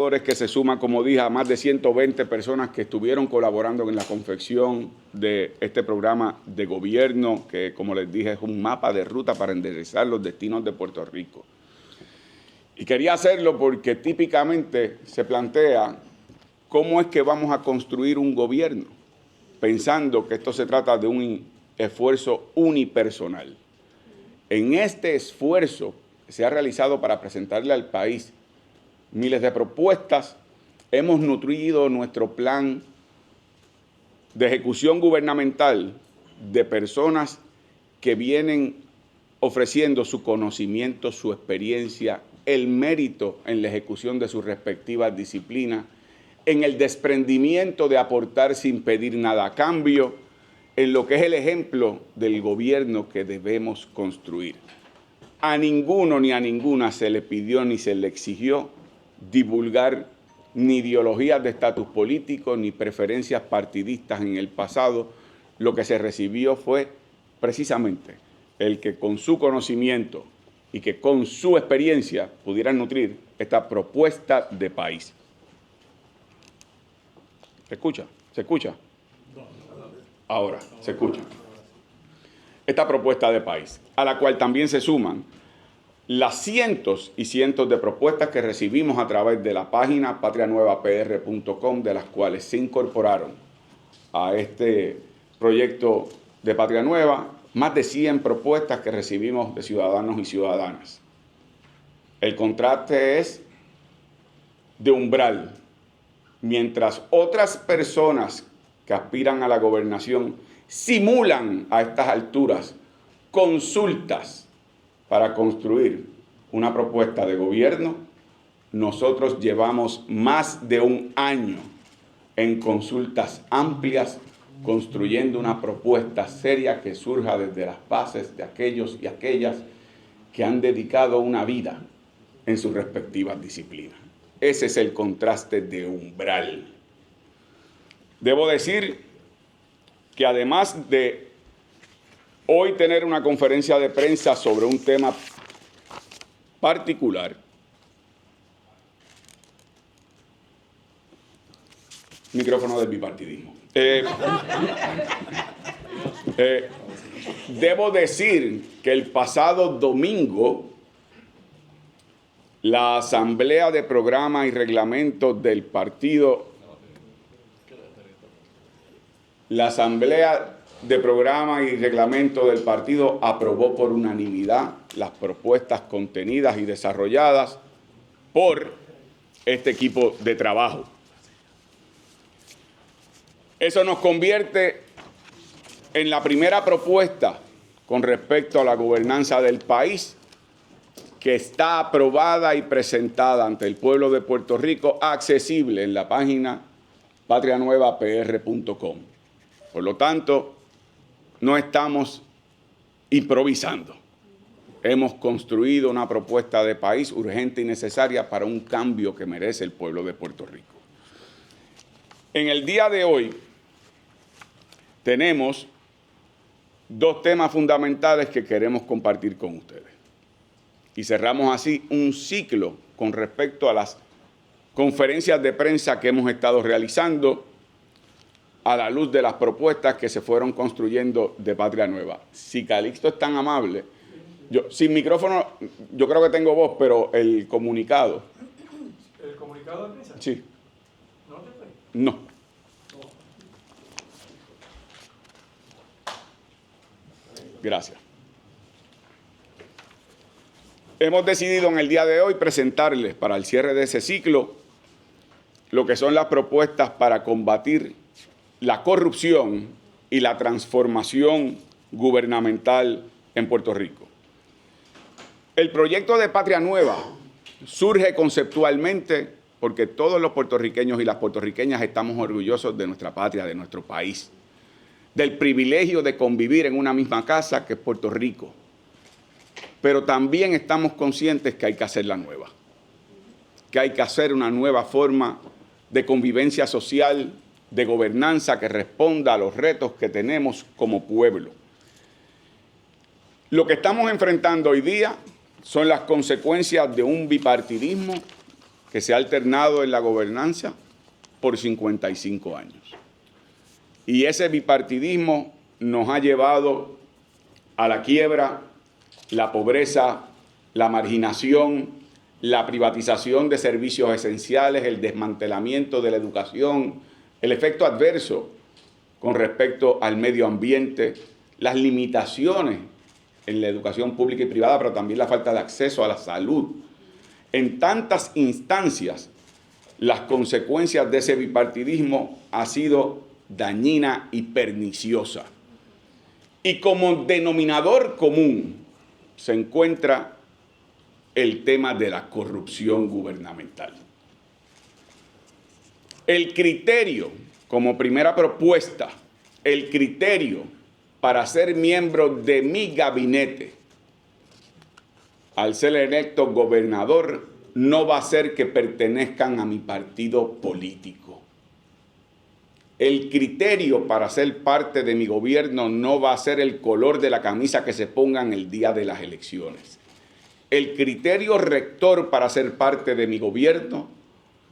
Que se suma, como dije, a más de 120 personas que estuvieron colaborando en la confección de este programa de gobierno, que, como les dije, es un mapa de ruta para enderezar los destinos de Puerto Rico. Y quería hacerlo porque típicamente se plantea cómo es que vamos a construir un gobierno, pensando que esto se trata de un esfuerzo unipersonal. En este esfuerzo que se ha realizado para presentarle al país miles de propuestas, hemos nutrido nuestro plan de ejecución gubernamental de personas que vienen ofreciendo su conocimiento, su experiencia, el mérito en la ejecución de sus respectivas disciplinas, en el desprendimiento de aportar sin pedir nada a cambio, en lo que es el ejemplo del gobierno que debemos construir. A ninguno ni a ninguna se le pidió ni se le exigió divulgar ni ideologías de estatus político ni preferencias partidistas en el pasado. Lo que se recibió fue precisamente el que con su conocimiento y que con su experiencia pudieran nutrir esta propuesta de país. ¿Se escucha? ¿Se escucha? Ahora, se escucha. Esta propuesta de país, a la cual también se suman las cientos y cientos de propuestas que recibimos a través de la página patrianuevapr.com, de las cuales se incorporaron a este proyecto de Patria Nueva, más de 100 propuestas que recibimos de ciudadanos y ciudadanas. El contraste es de umbral. Mientras otras personas que aspiran a la gobernación simulan a estas alturas consultas para construir una propuesta de gobierno, nosotros llevamos más de un año en consultas amplias, construyendo una propuesta seria que surja desde las bases de aquellos y aquellas que han dedicado una vida en sus respectivas disciplinas. Ese es el contraste de umbral. Debo decir que además de hoy tener una conferencia de prensa sobre un tema particular, micrófono del bipartidismo. Debo decir que el pasado domingo la Asamblea de Programa y Reglamento del Partido, aprobó por unanimidad las propuestas contenidas y desarrolladas por este equipo de trabajo. Eso nos convierte en la primera propuesta con respecto a la gobernanza del país que está aprobada y presentada ante el pueblo de Puerto Rico, accesible en la página patrianuevapr.com. Por lo tanto, no estamos improvisando. Hemos construido una propuesta de país urgente y necesaria para un cambio que merece el pueblo de Puerto Rico. En el día de hoy tenemos dos temas fundamentales que queremos compartir con ustedes. Y cerramos así un ciclo con respecto a las conferencias de prensa que hemos estado realizando a la luz de las propuestas que se fueron construyendo de Patria Nueva. Si Calixto es tan amable, yo sin micrófono, yo creo que tengo voz, pero el comunicado. ¿El comunicado de prensa? Sí. ¿No te fue? No. Gracias. Hemos decidido en el día de hoy presentarles para el cierre de ese ciclo lo que son las propuestas para combatir la corrupción y la transformación gubernamental en Puerto Rico. El proyecto de Patria Nueva surge conceptualmente porque todos los puertorriqueños y las puertorriqueñas estamos orgullosos de nuestra patria, de nuestro país, del privilegio de convivir en una misma casa que es Puerto Rico. Pero también estamos conscientes que hay que hacerla nueva, que hay que hacer una nueva forma de convivencia social, de gobernanza que responda a los retos que tenemos como pueblo. Lo que estamos enfrentando hoy día son las consecuencias de un bipartidismo que se ha alternado en la gobernanza por 55 años. Y ese bipartidismo nos ha llevado a la quiebra, la pobreza, la marginación, la privatización de servicios esenciales, el desmantelamiento de la educación, el efecto adverso con respecto al medio ambiente, las limitaciones en la educación pública y privada, pero también la falta de acceso a la salud. En tantas instancias, las consecuencias de ese bipartidismo han sido dañina y perniciosa. Y como denominador común se encuentra el tema de la corrupción gubernamental. El criterio, como primera propuesta, el criterio para ser miembro de mi gabinete, al ser electo gobernador, no va a ser que pertenezcan a mi partido político. El criterio para ser parte de mi gobierno no va a ser el color de la camisa que se pongan el día de las elecciones. El criterio rector para ser parte de mi gobierno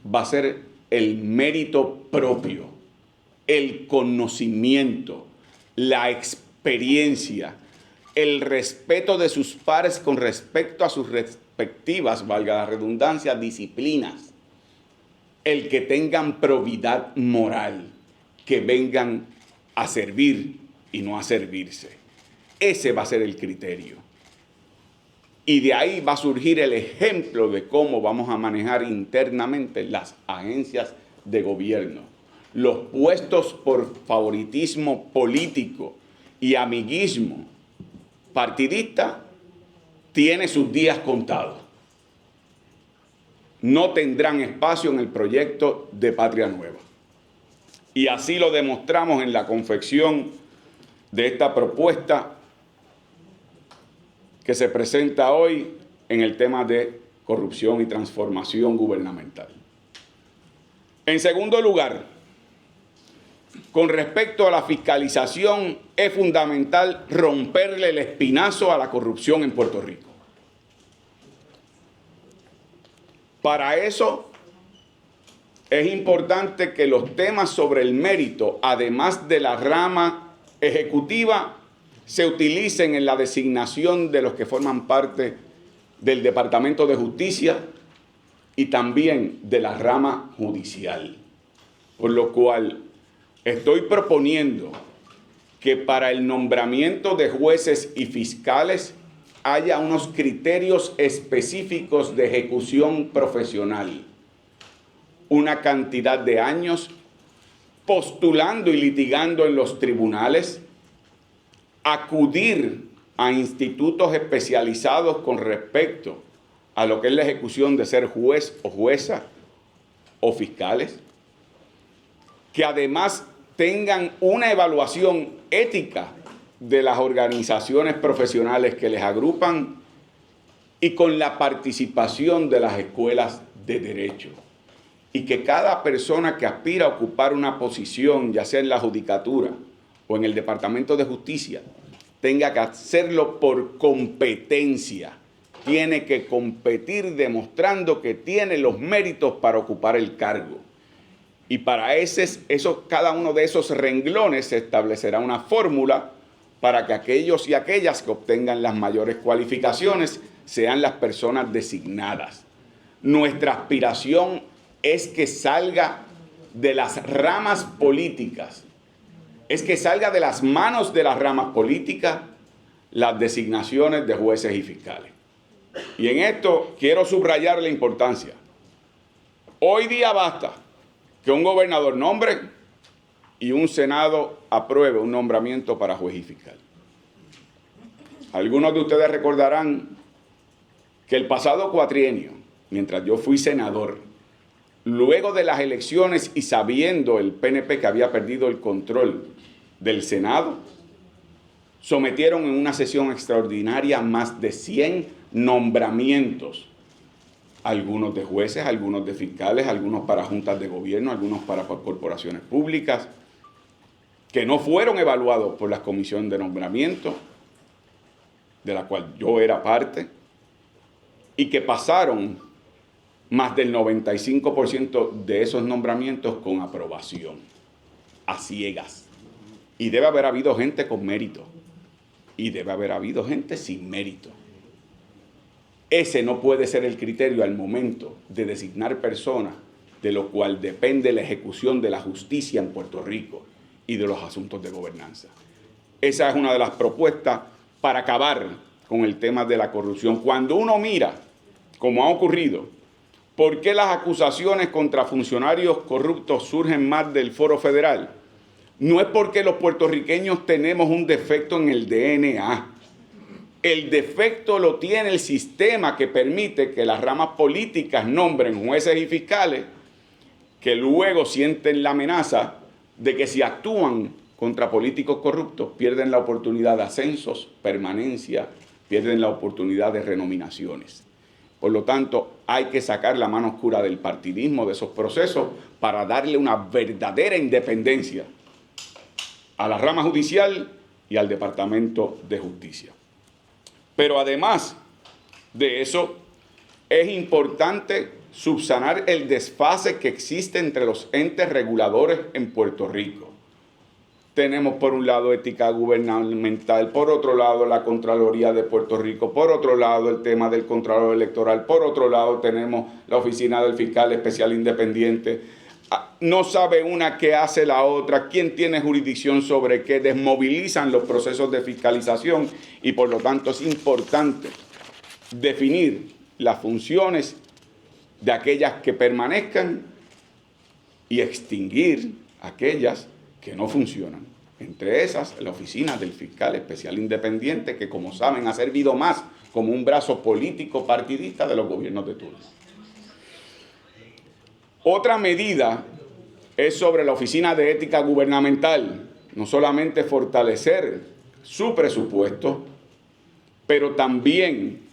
va a ser el mérito propio, el conocimiento, la experiencia, el respeto de sus pares con respecto a sus respectivas, valga la redundancia, disciplinas, el que tengan probidad moral, que vengan a servir y no a servirse. Ese va a ser el criterio. Y de ahí va a surgir el ejemplo de cómo vamos a manejar internamente las agencias de gobierno. Los puestos por favoritismo político y amiguismo partidista tiene sus días contados. No tendrán espacio en el proyecto de Patria Nueva. Y así lo demostramos en la confección de esta propuesta que se presenta hoy en el tema de corrupción y transformación gubernamental. En segundo lugar, con respecto a la fiscalización, es fundamental romperle el espinazo a la corrupción en Puerto Rico. Para eso es importante que los temas sobre el mérito, además de la rama ejecutiva, se utilicen en la designación de los que forman parte del Departamento de Justicia y también de la rama judicial. Por lo cual estoy proponiendo que para el nombramiento de jueces y fiscales haya unos criterios específicos de ejecución profesional, una cantidad de años postulando y litigando en los tribunales, acudir a institutos especializados con respecto a lo que es la ejecución de ser juez o jueza o fiscales, que además tengan una evaluación ética de las organizaciones profesionales que les agrupan y con la participación de las escuelas de derecho. Y que cada persona que aspira a ocupar una posición, ya sea en la judicatura o en el Departamento de Justicia, tenga que hacerlo por competencia. Tiene que competir demostrando que tiene los méritos para ocupar el cargo. Y para cada uno de esos renglones se establecerá una fórmula para que aquellos y aquellas que obtengan las mayores cualificaciones sean las personas designadas. Nuestra aspiración es que salga de las ramas políticas, es que salga de las manos de las ramas políticas las designaciones de jueces y fiscales. Y en esto quiero subrayar la importancia. Hoy día basta que un gobernador nombre y un Senado apruebe un nombramiento para juez y fiscal. Algunos de ustedes recordarán que el pasado cuatrienio, mientras yo fui senador, luego de las elecciones y sabiendo el PNP que había perdido el control del Senado, sometieron en una sesión extraordinaria más de 100 nombramientos, algunos de jueces, algunos de fiscales, algunos para juntas de gobierno, algunos para corporaciones públicas, que no fueron evaluados por la comisión de nombramiento, de la cual yo era parte, y que pasaron más del 95% de esos nombramientos con aprobación, a ciegas. Y debe haber habido gente con mérito, y debe haber habido gente sin mérito. Ese no puede ser el criterio al momento de designar personas, de lo cual depende la ejecución de la justicia en Puerto Rico y de los asuntos de gobernanza. Esa es una de las propuestas para acabar con el tema de la corrupción. Cuando uno mira, como ha ocurrido, por qué las acusaciones contra funcionarios corruptos surgen más del Foro Federal, no es porque los puertorriqueños tenemos un defecto en el DNA. El defecto lo tiene el sistema que permite que las ramas políticas nombren jueces y fiscales que luego sienten la amenaza de que si actúan contra políticos corruptos pierden la oportunidad de ascensos, permanencia, pierden la oportunidad de renominaciones. Por lo tanto, hay que sacar la mano oscura del partidismo de esos procesos para darle una verdadera independencia a la rama judicial y al Departamento de Justicia. Pero además de eso, es importante subsanar el desfase que existe entre los entes reguladores en Puerto Rico. Tenemos por un lado ética gubernamental, por otro lado la Contraloría de Puerto Rico, por otro lado el tema del Contralor Electoral, por otro lado tenemos la Oficina del Fiscal Especial Independiente. No sabe una qué hace la otra, quién tiene jurisdicción sobre qué, desmovilizan los procesos de fiscalización y por lo tanto es importante definir las funciones de aquellas que permanezcan y extinguir aquellas que no funcionan. Entre esas, la Oficina del Fiscal Especial Independiente, que como saben ha servido más como un brazo político partidista de los gobiernos de turno. Otra medida es sobre la Oficina de Ética Gubernamental, no solamente fortalecer su presupuesto, pero también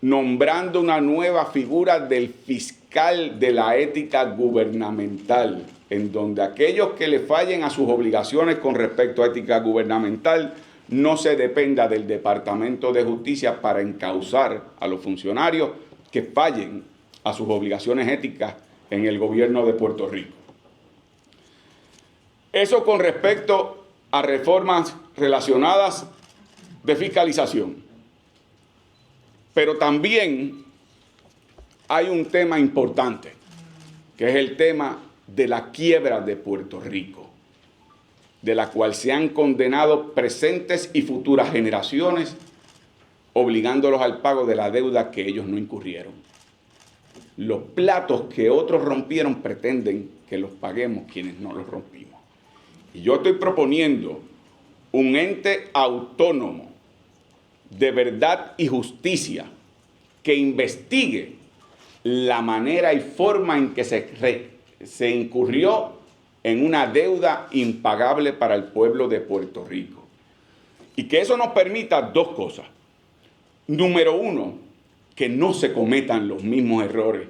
nombrando una nueva figura del fiscal de la ética gubernamental, en donde aquellos que le fallen a sus obligaciones con respecto a ética gubernamental no se dependa del Departamento de Justicia para encauzar a los funcionarios que fallen a sus obligaciones éticas en el gobierno de Puerto Rico. Eso con respecto a reformas relacionadas de fiscalización. Pero también hay un tema importante, que es el tema de la quiebra de Puerto Rico, de la cual se han condenado presentes y futuras generaciones, obligándolos al pago de la deuda que ellos no incurrieron. Los platos que otros rompieron pretenden que los paguemos quienes no los rompimos. Y yo estoy proponiendo un ente autónomo de verdad y justicia que investigue la manera y forma en que se incurrió en una deuda impagable para el pueblo de Puerto Rico. Y que eso nos permita dos cosas. Número uno, que no se cometan los mismos errores,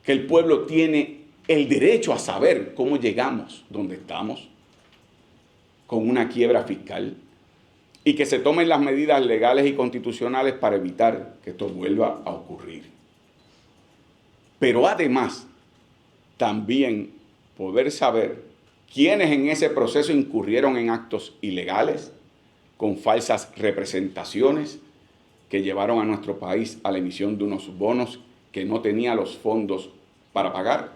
que el pueblo tiene el derecho a saber cómo llegamos donde estamos, con una quiebra fiscal, y que se tomen las medidas legales y constitucionales para evitar que esto vuelva a ocurrir. Pero además, también poder saber quiénes en ese proceso incurrieron en actos ilegales, con falsas representaciones, que llevaron a nuestro país a la emisión de unos bonos que no tenía los fondos para pagar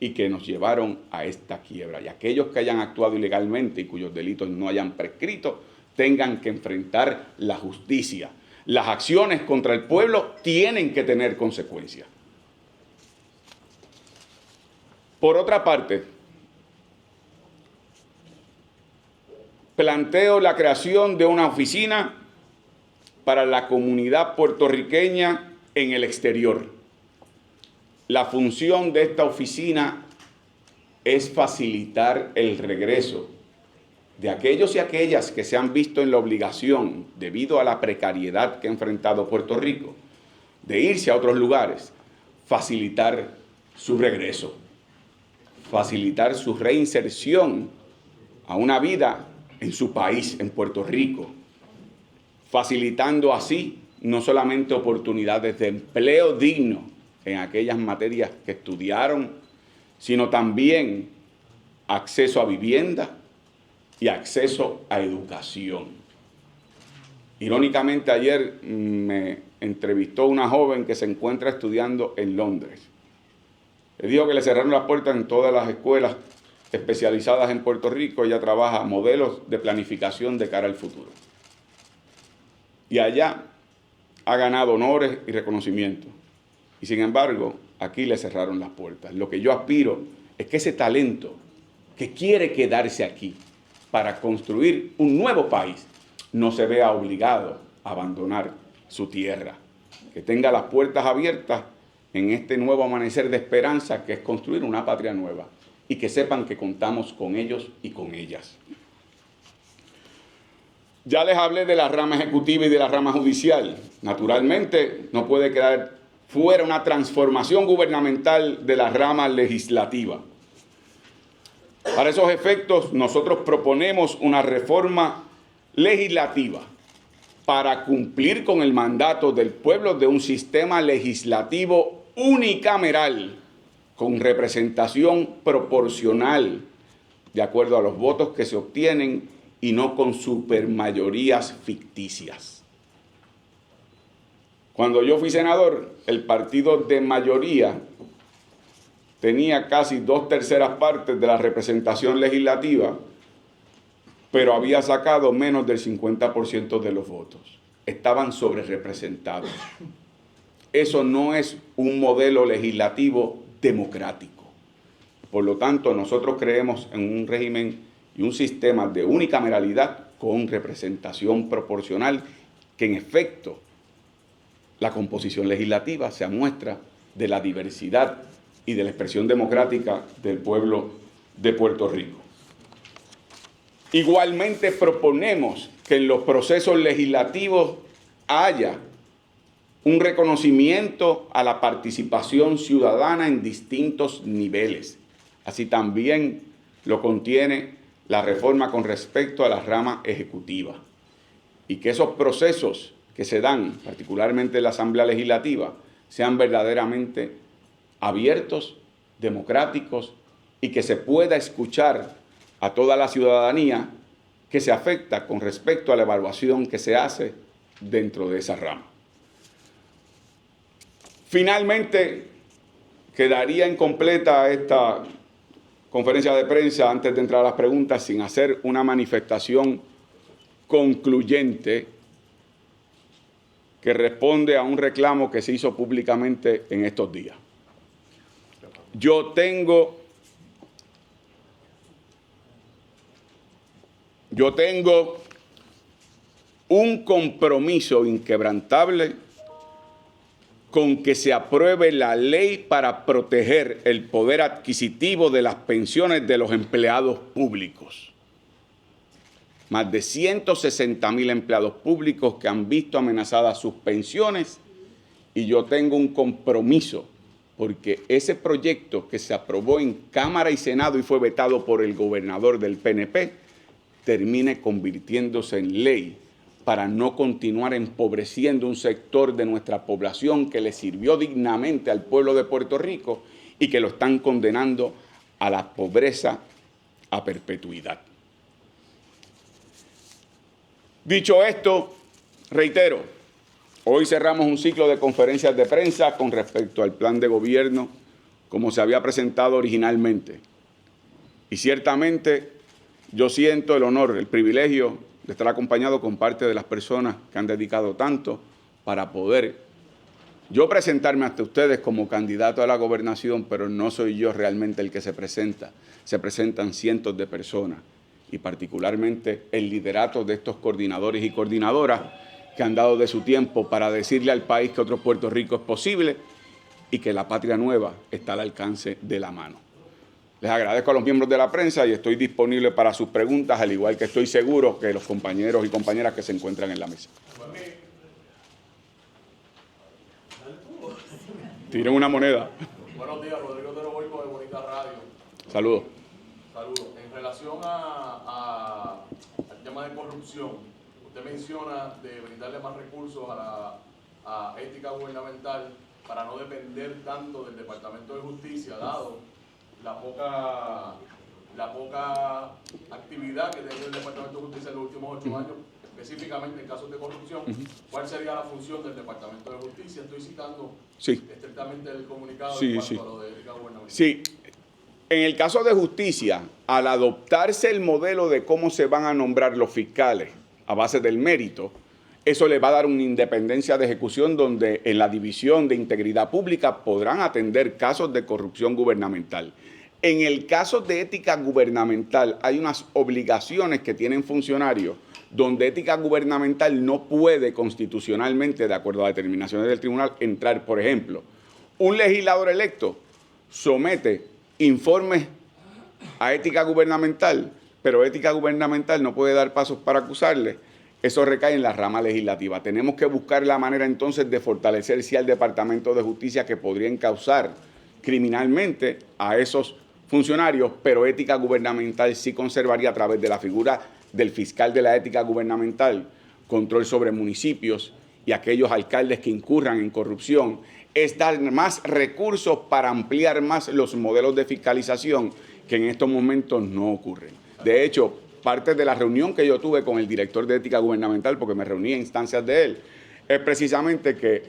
y que nos llevaron a esta quiebra. Y aquellos que hayan actuado ilegalmente y cuyos delitos no hayan prescrito, tengan que enfrentar la justicia. Las acciones contra el pueblo tienen que tener consecuencias. Por otra parte, planteo la creación de una oficina para la comunidad puertorriqueña en el exterior. La función de esta oficina es facilitar el regreso de aquellos y aquellas que se han visto en la obligación, debido a la precariedad que ha enfrentado Puerto Rico, de irse a otros lugares, facilitar su regreso, facilitar su reinserción a una vida en su país, en Puerto Rico, facilitando así no solamente oportunidades de empleo digno en aquellas materias que estudiaron, sino también acceso a vivienda y acceso a educación. Irónicamente, ayer me entrevistó una joven que se encuentra estudiando en Londres. Le dijo que le cerraron las puertas en todas las escuelas especializadas en Puerto Rico. Ella trabaja modelos de planificación de cara al futuro. Y allá ha ganado honores y reconocimientos. Y sin embargo, aquí le cerraron las puertas. Lo que yo aspiro es que ese talento que quiere quedarse aquí para construir un nuevo país no se vea obligado a abandonar su tierra. Que tenga las puertas abiertas en este nuevo amanecer de esperanza que es construir una patria nueva. Y que sepan que contamos con ellos y con ellas. Ya les hablé de la rama ejecutiva y de la rama judicial. Naturalmente, no puede quedar fuera una transformación gubernamental de la rama legislativa. Para esos efectos, nosotros proponemos una reforma legislativa para cumplir con el mandato del pueblo de un sistema legislativo unicameral con representación proporcional de acuerdo a los votos que se obtienen y no con supermayorías ficticias. Cuando yo fui senador, el partido de mayoría tenía casi 2/3 partes de la representación legislativa, pero había sacado menos del 50% de los votos. Estaban sobrerepresentados. Eso no es un modelo legislativo democrático. Por lo tanto, nosotros creemos en un régimen y un sistema de unicameralidad con representación proporcional, que en efecto la composición legislativa sea muestra de la diversidad y de la expresión democrática del pueblo de Puerto Rico. Igualmente proponemos que en los procesos legislativos haya un reconocimiento a la participación ciudadana en distintos niveles. Así también lo contiene la reforma con respecto a la rama ejecutiva. Y que esos procesos que se dan, particularmente en la Asamblea Legislativa, sean verdaderamente abiertos, democráticos y que se pueda escuchar a toda la ciudadanía que se afecta con respecto a la evaluación que se hace dentro de esa rama. Finalmente, quedaría incompleta esta conferencia de prensa antes de entrar a las preguntas sin hacer una manifestación concluyente que responde a un reclamo que se hizo públicamente en estos días. Yo tengo un compromiso inquebrantable con que se apruebe la ley para proteger el poder adquisitivo de las pensiones de los empleados públicos. Más de 160,000 empleados públicos que han visto amenazadas sus pensiones, y yo tengo un compromiso porque ese proyecto que se aprobó en Cámara y Senado y fue vetado por el gobernador del PNP termine convirtiéndose en ley para no continuar empobreciendo un sector de nuestra población que le sirvió dignamente al pueblo de Puerto Rico y que lo están condenando a la pobreza a perpetuidad. Dicho esto, reitero, hoy cerramos un ciclo de conferencias de prensa con respecto al plan de gobierno como se había presentado originalmente. Y ciertamente yo siento el honor, el privilegio de estar acompañado con parte de las personas que han dedicado tanto para poder yo presentarme ante ustedes como candidato a la gobernación, pero no soy yo realmente el que se presenta. Se presentan cientos de personas y particularmente el liderato de estos coordinadores y coordinadoras que han dado de su tiempo para decirle al país que otro Puerto Rico es posible y que la patria nueva está al alcance de la mano. Les agradezco a los miembros de la prensa y estoy disponible para sus preguntas, al igual que estoy seguro que los compañeros y compañeras que se encuentran en la mesa. Tiren una moneda. Buenos días, Rodrigo Toroboico de Bonita Radio. Saludos. Saludos. En relación al tema de corrupción, usted menciona de brindarle más recursos a ética gubernamental para no depender tanto del Departamento de Justicia, dado la poca actividad que tiene el Departamento de Justicia en los últimos 8 años, específicamente en casos de corrupción? ¿Cuál sería la función del Departamento de Justicia? Estoy citando estrictamente el comunicado en cuanto a lo de ética gubernamental. Sí. En el caso de justicia, al adoptarse el modelo de cómo se van a nombrar los fiscales a base del mérito, eso le va a dar una independencia de ejecución donde en la división de integridad pública podrán atender casos de corrupción gubernamental. En el caso de ética gubernamental hay unas obligaciones que tienen funcionarios donde ética gubernamental no puede constitucionalmente, de acuerdo a determinaciones del tribunal, entrar. Por ejemplo, un legislador electo somete informes a ética gubernamental, pero ética gubernamental no puede dar pasos para acusarle. Eso recae en la rama legislativa. Tenemos que buscar la manera entonces de fortalecer si al Departamento de Justicia que podría encausar criminalmente a esos funcionarios, pero ética gubernamental sí conservaría a través de la figura del fiscal de la ética gubernamental, control sobre municipios y aquellos alcaldes que incurran en corrupción, es dar más recursos para ampliar más los modelos de fiscalización que en estos momentos no ocurren. De hecho, parte de la reunión que yo tuve con el director de ética gubernamental, porque me reuní en instancias de él, es precisamente que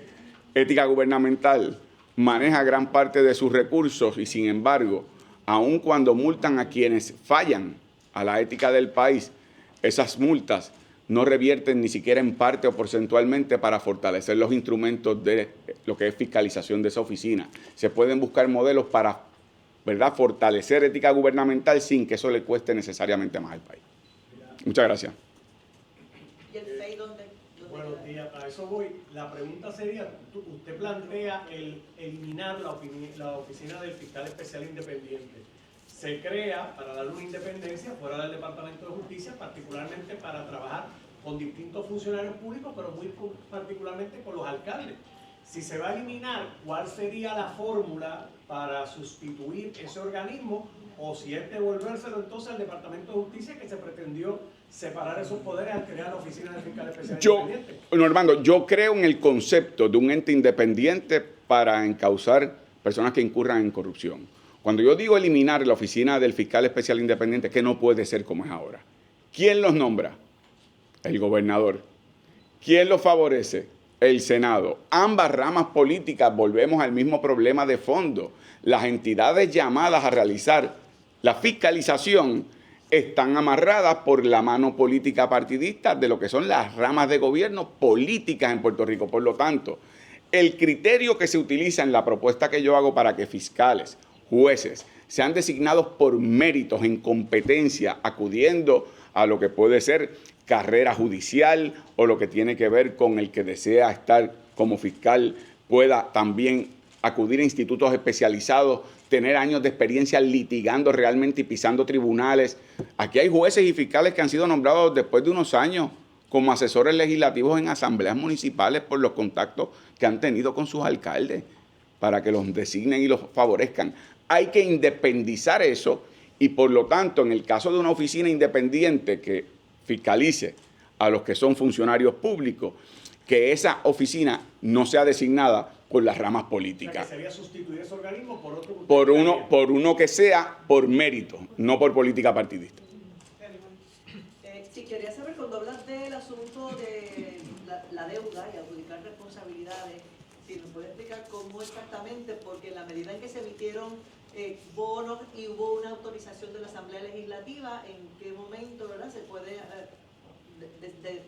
ética gubernamental maneja gran parte de sus recursos y, sin embargo, aun cuando multan a quienes fallan a la ética del país, esas multas no revierten ni siquiera en parte o porcentualmente para fortalecer los instrumentos de lo que es fiscalización de esa oficina. Se pueden buscar modelos para, ¿verdad?, fortalecer ética gubernamental sin que eso le cueste necesariamente más al país. Muchas gracias. ¿Y el FEI dónde? Buenos días, a eso voy. La pregunta sería, usted plantea el eliminar la oficina del fiscal especial independiente. Se crea para darle una independencia fuera del Departamento de Justicia, particularmente para trabajar con distintos funcionarios públicos, pero muy particularmente con los alcaldes. Si se va a eliminar, ¿cuál sería la fórmula para sustituir ese organismo? O si es devolvérselo entonces al Departamento de Justicia, que se pretendió separar esos poderes al crear la oficina del fiscal especial independiente. Armando, yo creo en el concepto de un ente independiente para encauzar personas que incurran en corrupción. Cuando yo digo eliminar la oficina del fiscal especial independiente, que no puede ser como es ahora. ¿Quién los nombra? El gobernador. ¿Quién los favorece? El Senado. Ambas ramas políticas, volvemos al mismo problema de fondo. Las entidades llamadas a realizar la fiscalización están amarradas por la mano política partidista de lo que son las ramas de gobierno políticas en Puerto Rico. Por lo tanto, el criterio que se utiliza en la propuesta que yo hago para que fiscales, jueces, sean designados por méritos en competencia, acudiendo a lo que puede ser carrera judicial o lo que tiene que ver con el que desea estar como fiscal, pueda también acudir a institutos especializados, tener años de experiencia litigando realmente y pisando tribunales. Aquí hay jueces y fiscales que han sido nombrados después de unos años como asesores legislativos en asambleas municipales por los contactos que han tenido con sus alcaldes para que los designen y los favorezcan. Hay que independizar eso y, por lo tanto, en el caso de una oficina independiente que fiscalice a los que son funcionarios públicos, que esa oficina no sea designada por las ramas políticas. O sea, que sería sustituir ese organismo por otro. Por uno que sea por mérito, no por política partidista. Sí, quería saber, cuando hablas del asunto de la deuda y adjudicar responsabilidades, si nos puede explicar cómo exactamente, porque en la medida en que se emitieron bonos y hubo una autorización de la Asamblea Legislativa, ¿en qué momento, verdad, se puede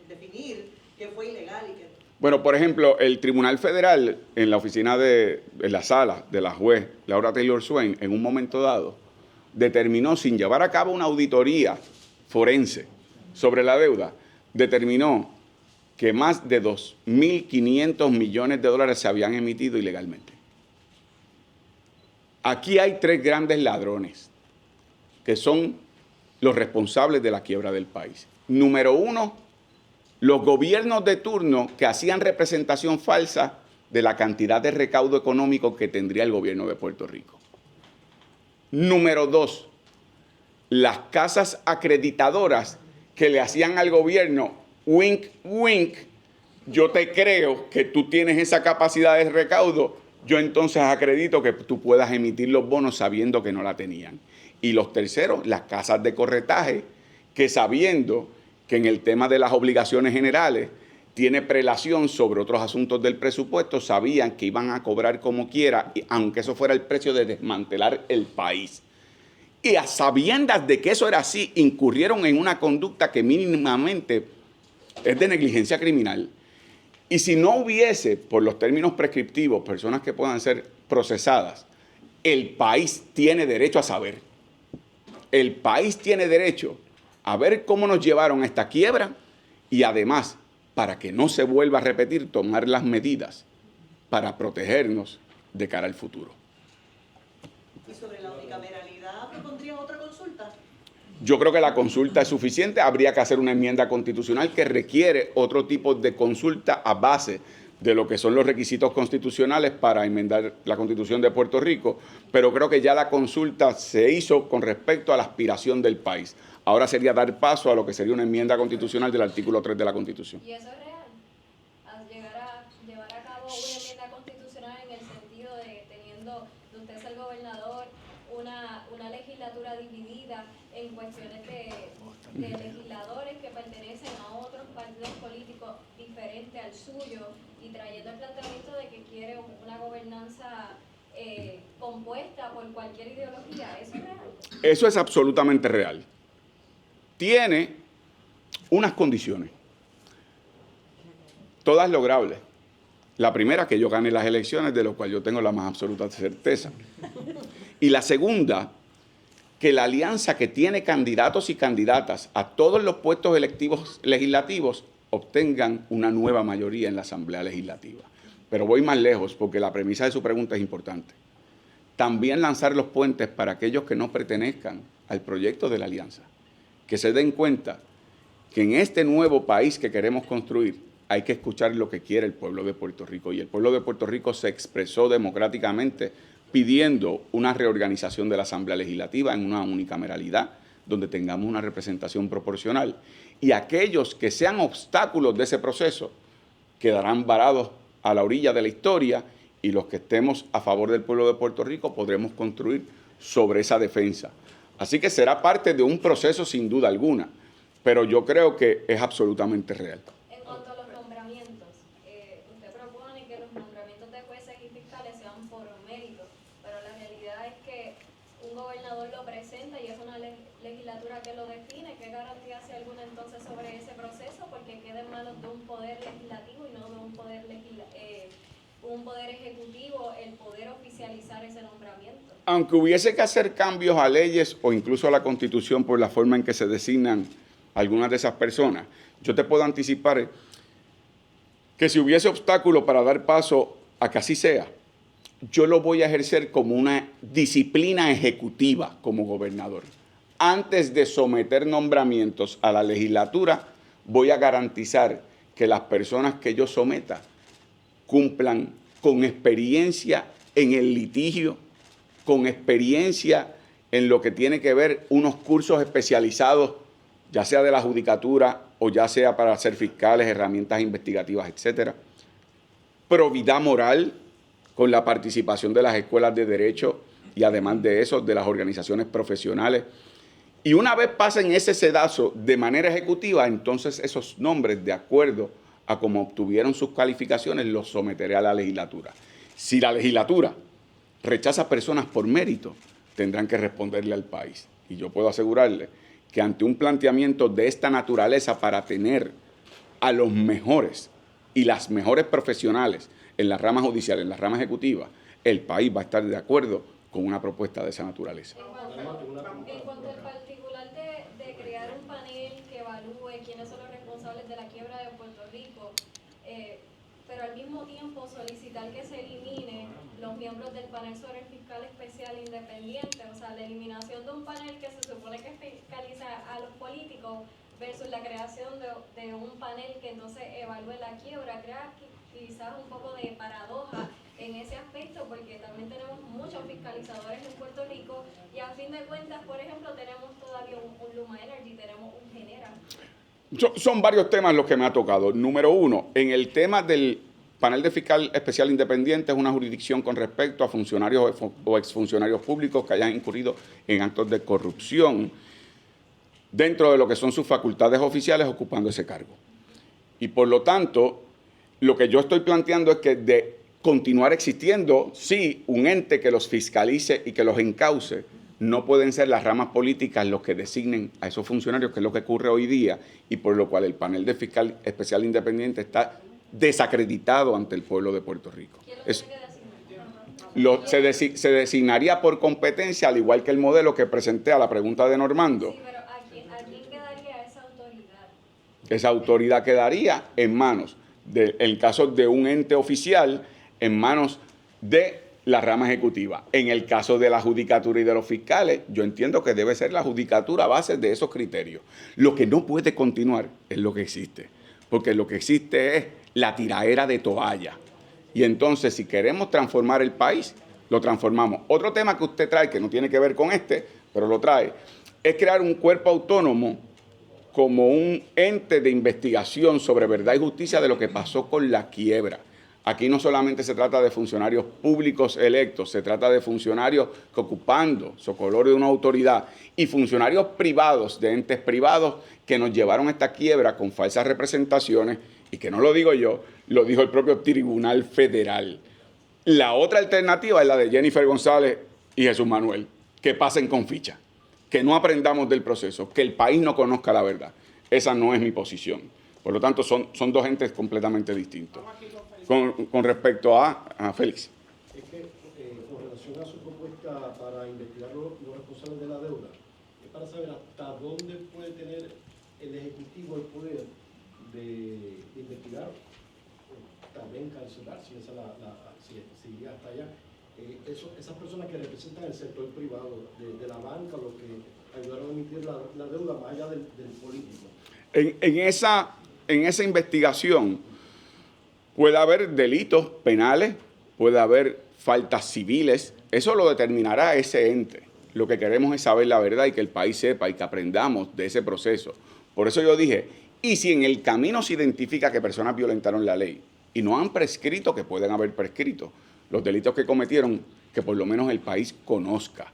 definir qué fue ilegal y qué? Bueno, por ejemplo, el Tribunal Federal, en la oficina en la sala de la juez Laura Taylor Swain, en un momento dado, determinó, sin llevar a cabo una auditoría forense sobre la deuda, determinó que más de 2.500 millones de dólares se habían emitido ilegalmente. Aquí hay 3 grandes ladrones que son los responsables de la quiebra del país. Número 1, los gobiernos de turno que hacían representación falsa de la cantidad de recaudo económico que tendría el gobierno de Puerto Rico. Número 2, las casas acreditadoras que le hacían al gobierno wink, wink, yo te creo que tú tienes esa capacidad de recaudo, yo entonces acredito que tú puedas emitir los bonos sabiendo que no la tenían. Y los terceros, las casas de corretaje, que sabiendo que en el tema de las obligaciones generales tiene prelación sobre otros asuntos del presupuesto, sabían que iban a cobrar como quiera, aunque eso fuera el precio de desmantelar el país. Y a sabiendas de que eso era así, incurrieron en una conducta que mínimamente es de negligencia criminal. Y si no hubiese, por los términos prescriptivos, personas que puedan ser procesadas, el país tiene derecho a saber. El país tiene derecho a ver cómo nos llevaron a esta quiebra y además, para que no se vuelva a repetir, tomar las medidas para protegernos de cara al futuro. ¿Y sobre la unicameralidad propondría otra consulta? Yo creo que la consulta es suficiente. Habría que hacer una enmienda constitucional que requiere otro tipo de consulta a base de lo que son los requisitos constitucionales para enmendar la Constitución de Puerto Rico, pero creo que ya la consulta se hizo con respecto a la aspiración del país. Ahora sería dar paso a lo que sería una enmienda constitucional del artículo 3 de la Constitución. ¿Y eso es real? Llevar a cabo una enmienda constitucional en el sentido de teniendo, de usted ser gobernador, una legislatura dividida en cuestiones de legisladores que pertenecen a otros partidos políticos diferentes al suyo y trayendo el planteamiento de que quiere una gobernanza compuesta por cualquier ideología? ¿Eso es real? Eso es absolutamente real. Tiene unas condiciones, todas logrables. La primera, que yo gane las elecciones, de lo cual yo tengo la más absoluta certeza. Y la segunda, que la alianza que tiene candidatos y candidatas a todos los puestos electivos legislativos obtengan una nueva mayoría en la Asamblea Legislativa. Pero voy más lejos porque la premisa de su pregunta es importante. También lanzar los puentes para aquellos que no pertenezcan al proyecto de la alianza. Que se den cuenta que en este nuevo país que queremos construir hay que escuchar lo que quiere el pueblo de Puerto Rico. Y el pueblo de Puerto Rico se expresó democráticamente pidiendo una reorganización de la Asamblea Legislativa en una unicameralidad, donde tengamos una representación proporcional. Y aquellos que sean obstáculos de ese proceso quedarán varados a la orilla de la historia, y los que estemos a favor del pueblo de Puerto Rico podremos construir sobre esa defensa. Así que será parte de un proceso sin duda alguna, pero yo creo que es absolutamente real. En cuanto a los nombramientos, usted propone que los nombramientos de jueces y fiscales sean por mérito, pero la realidad es que un gobernador lo presenta y es una legislatura que lo define. ¿Qué garantía hace alguna entonces sobre ese proceso? Porque queda en manos de un poder legislativo y no de un poder ejecutivo el poder oficializar ese nombramiento. Aunque hubiese que hacer cambios a leyes o incluso a la Constitución por la forma en que se designan algunas de esas personas, yo te puedo anticipar que si hubiese obstáculo para dar paso a que así sea, yo lo voy a ejercer como una disciplina ejecutiva como gobernador. Antes de someter nombramientos a la legislatura, voy a garantizar que las personas que yo someta cumplan con experiencia en el litigio, con experiencia en lo que tiene que ver unos cursos especializados, ya sea de la judicatura o ya sea para ser fiscales, herramientas investigativas, etcétera. Probidad moral, con la participación de las escuelas de derecho y además de eso, de las organizaciones profesionales. Y una vez pasen ese sedazo de manera ejecutiva, entonces esos nombres, de acuerdo a cómo obtuvieron sus calificaciones, los someteré a la legislatura. Si la legislatura rechaza personas por mérito, tendrán que responderle al país. Y yo puedo asegurarle que ante un planteamiento de esta naturaleza para tener a los mejores y las mejores profesionales en la rama judicial, en la rama ejecutiva, el país va a estar de acuerdo con una propuesta de esa naturaleza. En cuanto al particular de crear un panel que evalúe quiénes son los responsables de la quiebra de Puerto Rico, pero al mismo tiempo solicitar que se elimine los miembros del panel sobre el fiscal especial independiente, o sea, la eliminación de un panel que se supone que fiscaliza a los políticos versus la creación de un panel que entonces evalúe la quiebra, crea quizás un poco de paradoja en ese aspecto, porque también tenemos muchos fiscalizadores en Puerto Rico y a fin de cuentas, por ejemplo, tenemos todavía un Luma Energy, tenemos un Genera. Son varios temas los que me ha tocado. Número uno, en el tema del Panel de Fiscal Especial Independiente es una jurisdicción con respecto a funcionarios o exfuncionarios públicos que hayan incurrido en actos de corrupción dentro de lo que son sus facultades oficiales ocupando ese cargo. Y por lo tanto, lo que yo estoy planteando es que de continuar existiendo, sí, un ente que los fiscalice y que los encauce, no pueden ser las ramas políticas los que designen a esos funcionarios, que es lo que ocurre hoy día, y por lo cual el panel de fiscal especial independiente está desacreditado ante el pueblo de Puerto Rico. Se designaría por competencia, al igual que el modelo que presenté a la pregunta de Normando. Sí, pero ¿a quién quedaría esa autoridad? Esa autoridad quedaría en manos, en caso de un ente oficial, en manos de la rama ejecutiva. En el caso de la judicatura y de los fiscales, yo entiendo que debe ser la judicatura a base de esos criterios. Lo que no puede continuar es lo que existe, porque lo que existe es la tiraera de toalla. Y entonces, si queremos transformar el país, lo transformamos. Otro tema que usted trae, que no tiene que ver con este, pero lo trae, es crear un cuerpo autónomo como un ente de investigación sobre verdad y justicia de lo que pasó con la quiebra. Aquí no solamente se trata de funcionarios públicos electos, se trata de funcionarios que ocupando socolor de una autoridad y funcionarios privados, de entes privados, que nos llevaron a esta quiebra con falsas representaciones, y que no lo digo yo, lo dijo el propio Tribunal Federal. La otra alternativa es la de Jennifer González y Jesús Manuel, que pasen con ficha, que no aprendamos del proceso, que el país no conozca la verdad. Esa no es mi posición. Por lo tanto, son dos entes completamente distintos. Con respecto a Félix. Es que con relación a su propuesta para investigar los responsables de la deuda, es para saber hasta dónde puede tener el Ejecutivo el poder de investigar, también cancelar, si iría hasta allá, esas personas que representan el sector privado, de la banca, los que ayudaron a emitir la deuda más allá del político. En esa investigación puede haber delitos penales, puede haber faltas civiles, eso lo determinará ese ente. Lo que queremos es saber la verdad y que el país sepa y que aprendamos de ese proceso. Por eso yo dije, y si en el camino se identifica que personas violentaron la ley y no han prescrito, que pueden haber prescrito los delitos que cometieron, que por lo menos el país conozca.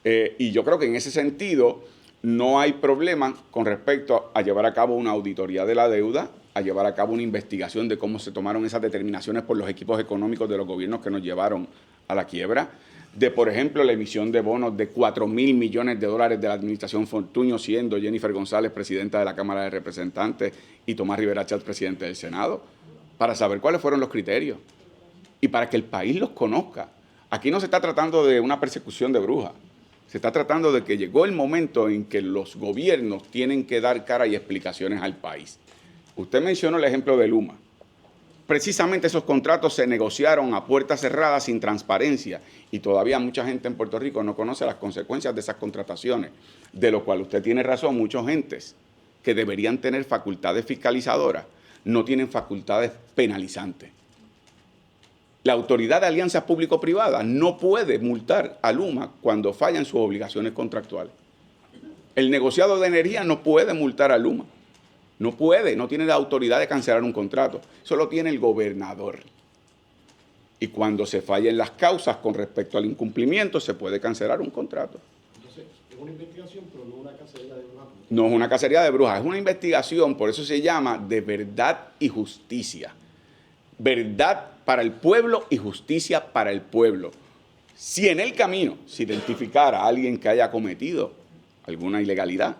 Y yo creo que en ese sentido no hay problema con respecto a llevar a cabo una auditoría de la deuda, a llevar a cabo una investigación de cómo se tomaron esas determinaciones por los equipos económicos de los gobiernos que nos llevaron a la quiebra, de, por ejemplo, la emisión de bonos de $4,000 millones de la administración Fortuño, siendo Jennifer González presidenta de la Cámara de Representantes y Tomás Rivera Chatz presidente del Senado, para saber cuáles fueron los criterios y para que el país los conozca. Aquí no se está tratando de una persecución de brujas, se está tratando de que llegó el momento en que los gobiernos tienen que dar cara y explicaciones al país. Usted mencionó el ejemplo de Luma. Precisamente esos contratos se negociaron a puertas cerradas sin transparencia y todavía mucha gente en Puerto Rico no conoce las consecuencias de esas contrataciones, de lo cual usted tiene razón, muchos gentes que deberían tener facultades fiscalizadoras no tienen facultades penalizantes. La Autoridad de Alianzas Público-Privadas no puede multar a Luma cuando fallan sus obligaciones contractuales. El negociado de energía no puede multar a Luma. No puede, no tiene la autoridad de cancelar un contrato. Eso lo tiene el gobernador. Y cuando se fallen las causas con respecto al incumplimiento, se puede cancelar un contrato. Entonces, es una investigación, pero no una cacería de brujas. No es una cacería de brujas, es una investigación, por eso se llama de verdad y justicia. Verdad para el pueblo y justicia para el pueblo. Si en el camino se identificara a alguien que haya cometido alguna ilegalidad,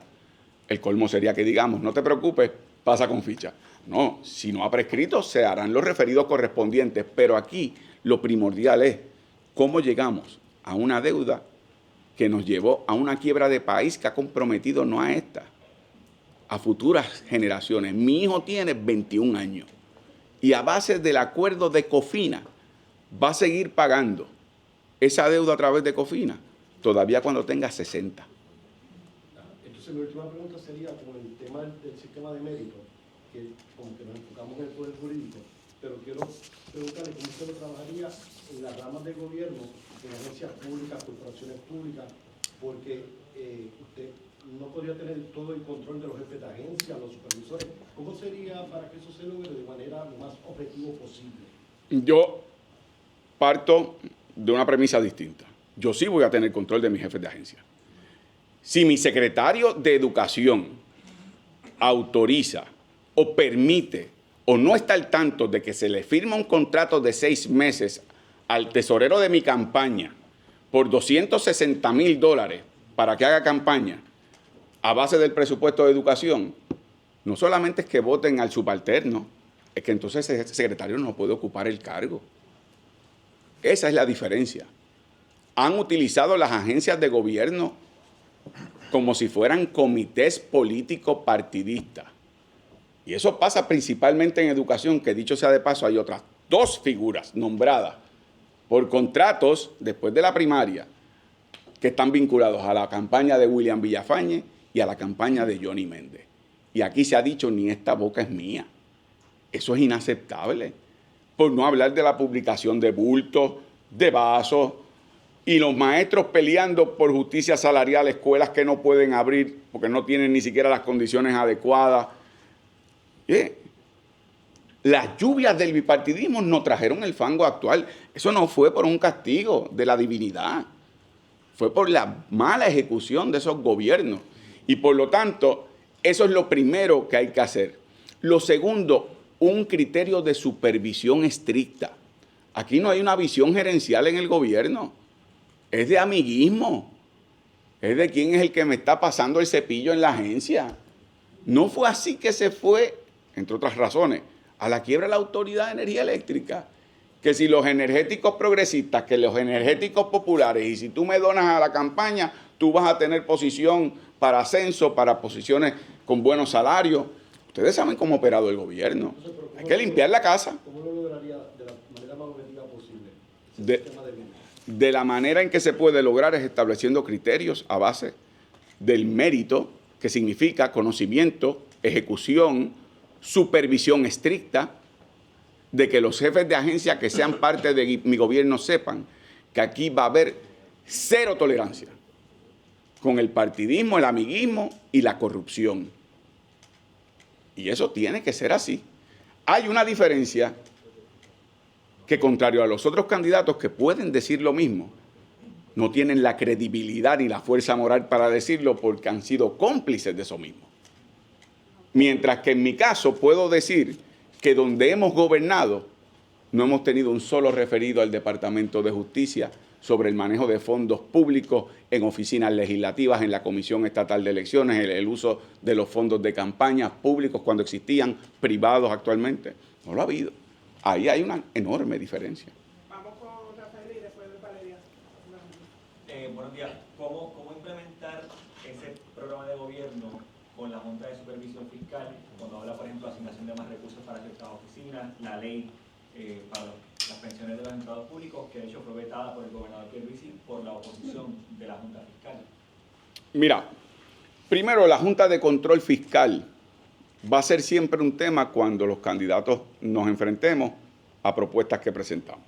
el colmo sería que digamos, no te preocupes, pasa con ficha. No, si no ha prescrito, se harán los referidos correspondientes, pero aquí lo primordial es cómo llegamos a una deuda que nos llevó a una quiebra de país que ha comprometido no a esta, a futuras generaciones. Mi hijo tiene 21 años y a base del acuerdo de Cofina va a seguir pagando esa deuda a través de Cofina, todavía cuando tenga 60. Entonces, mi última pregunta sería con el tema del sistema de mérito, que como que nos enfocamos en el poder jurídico, pero quiero preguntarle cómo usted lo trabajaría en las ramas de gobierno, en agencias públicas, corporaciones públicas, porque usted no podría tener todo el control de los jefes de agencia, los supervisores. ¿Cómo sería para que eso se logre de manera lo más objetivo posible? Yo parto de una premisa distinta. Yo sí voy a tener control de mis jefes de agencia. Si mi secretario de Educación autoriza o permite o no está al tanto de que se le firma un contrato de 6 meses al tesorero de mi campaña por $260,000 para que haga campaña a base del presupuesto de educación, no solamente es que voten al subalterno, es que entonces ese secretario no puede ocupar el cargo. Esa es la diferencia. Han utilizado las agencias de gobierno como si fueran comités políticos partidistas. Y eso pasa principalmente en educación, que dicho sea de paso, hay otras 2 figuras nombradas por contratos después de la primaria que están vinculados a la campaña de William Villafañe y a la campaña de Johnny Méndez. Y aquí se ha dicho, ni esta boca es mía. Eso es inaceptable. Por no hablar de la publicación de bultos, de vasos, y los maestros peleando por justicia salarial, escuelas que no pueden abrir porque no tienen ni siquiera las condiciones adecuadas. Las lluvias del bipartidismo nos trajeron el fango actual. Eso no fue por un castigo de la divinidad. Fue por la mala ejecución de esos gobiernos. Y por lo tanto, eso es lo primero que hay que hacer. Lo segundo, un criterio de supervisión estricta. Aquí no hay una visión gerencial en el gobierno. Es de amiguismo. Es de quién es el que me está pasando el cepillo en la agencia. No fue así que se fue, entre otras razones, a la quiebra de la Autoridad de Energía Eléctrica. Que si los energéticos progresistas, que los energéticos populares, y si tú me donas a la campaña, tú vas a tener posición para ascenso, para posiciones con buenos salarios. Ustedes saben cómo ha operado el gobierno. Hay que limpiar la casa. ¿Cómo lo lograría de la manera más objetiva posible? De la manera en que se puede lograr es estableciendo criterios a base del mérito, que significa conocimiento, ejecución, supervisión estricta, de que los jefes de agencia que sean parte de mi gobierno sepan que aquí va a haber 0 tolerancia con el partidismo, el amiguismo y la corrupción. Y eso tiene que ser así. Hay una diferencia que, contrario a los otros candidatos que pueden decir lo mismo, no tienen la credibilidad ni la fuerza moral para decirlo porque han sido cómplices de eso mismo. Mientras que en mi caso puedo decir que donde hemos gobernado no hemos tenido un solo referido al Departamento de Justicia sobre el manejo de fondos públicos en oficinas legislativas, en la Comisión Estatal de Elecciones, el uso de los fondos de campaña públicos cuando existían, privados actualmente. No lo ha habido. Ahí hay una enorme diferencia. Vamos con Rafael y después de Valeria. Buenos días. ¿Cómo implementar ese programa de gobierno con la Junta de Supervisión Fiscal, cuando habla, por ejemplo, de asignación de más recursos para ciertas oficinas, la ley para las pensiones de los empleados públicos, que de hecho fue vetada por el gobernador Pierluisi por la oposición de la Junta Fiscal? Mira, primero, la Junta de Control Fiscal va a ser siempre un tema cuando los candidatos nos enfrentemos a propuestas que presentamos.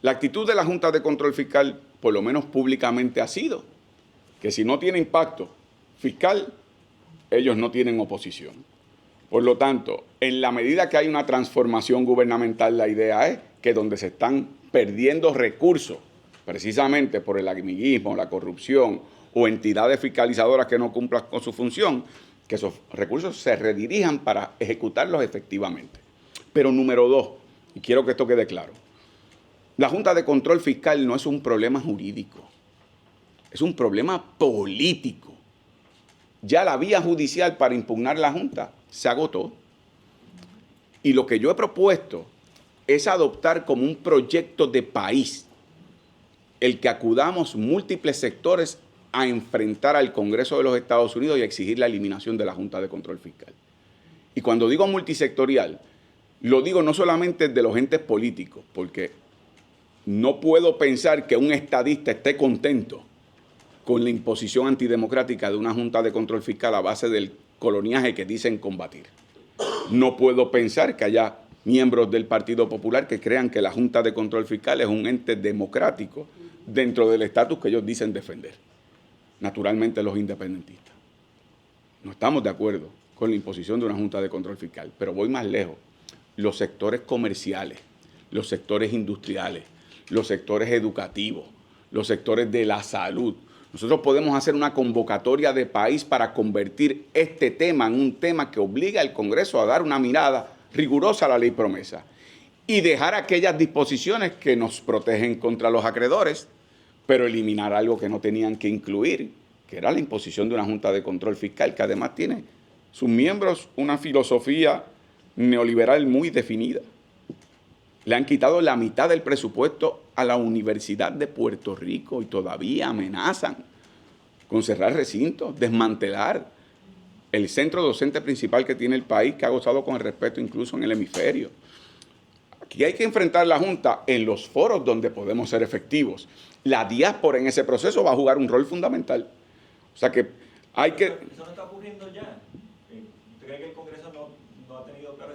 La actitud de la Junta de Control Fiscal, por lo menos públicamente, ha sido que si no tiene impacto fiscal, ellos no tienen oposición. Por lo tanto, en la medida que hay una transformación gubernamental, la idea es que donde se están perdiendo recursos, precisamente por el amiguismo, la corrupción o entidades fiscalizadoras que no cumplan con su función, que esos recursos se redirijan para ejecutarlos efectivamente. Pero número 2, y quiero que esto quede claro, la Junta de Control Fiscal no es un problema jurídico, es un problema político. Ya la vía judicial para impugnar la Junta se agotó. Y lo que yo he propuesto es adoptar como un proyecto de país el que acudamos múltiples sectores a enfrentar al Congreso de los Estados Unidos y a exigir la eliminación de la Junta de Control Fiscal. Y cuando digo multisectorial, lo digo no solamente de los entes políticos, porque no puedo pensar que un estadista esté contento con la imposición antidemocrática de una Junta de Control Fiscal a base del coloniaje que dicen combatir. No puedo pensar que haya miembros del Partido Popular que crean que la Junta de Control Fiscal es un ente democrático dentro del estatus que ellos dicen defender. Naturalmente los independentistas. No estamos de acuerdo con la imposición de una Junta de Control Fiscal, pero voy más lejos. Los sectores comerciales, los sectores industriales, los sectores educativos, los sectores de la salud. Nosotros podemos hacer una convocatoria de país para convertir este tema en un tema que obliga al Congreso a dar una mirada rigurosa a la ley promesa y dejar aquellas disposiciones que nos protegen contra los acreedores, pero eliminar algo que no tenían que incluir, que era la imposición de una Junta de Control Fiscal, que además tiene sus miembros una filosofía neoliberal muy definida. Le han quitado la mitad del presupuesto a la Universidad de Puerto Rico y todavía amenazan con cerrar recintos, desmantelar el centro docente principal que tiene el país, que ha gozado con el respeto incluso en el hemisferio. Aquí hay que enfrentar la Junta en los foros donde podemos ser efectivos. La diáspora en ese proceso va a jugar un rol fundamental. O sea que hay que... Eso no está ocurriendo ya. ¿Usted cree que el Congreso no ha tenido claro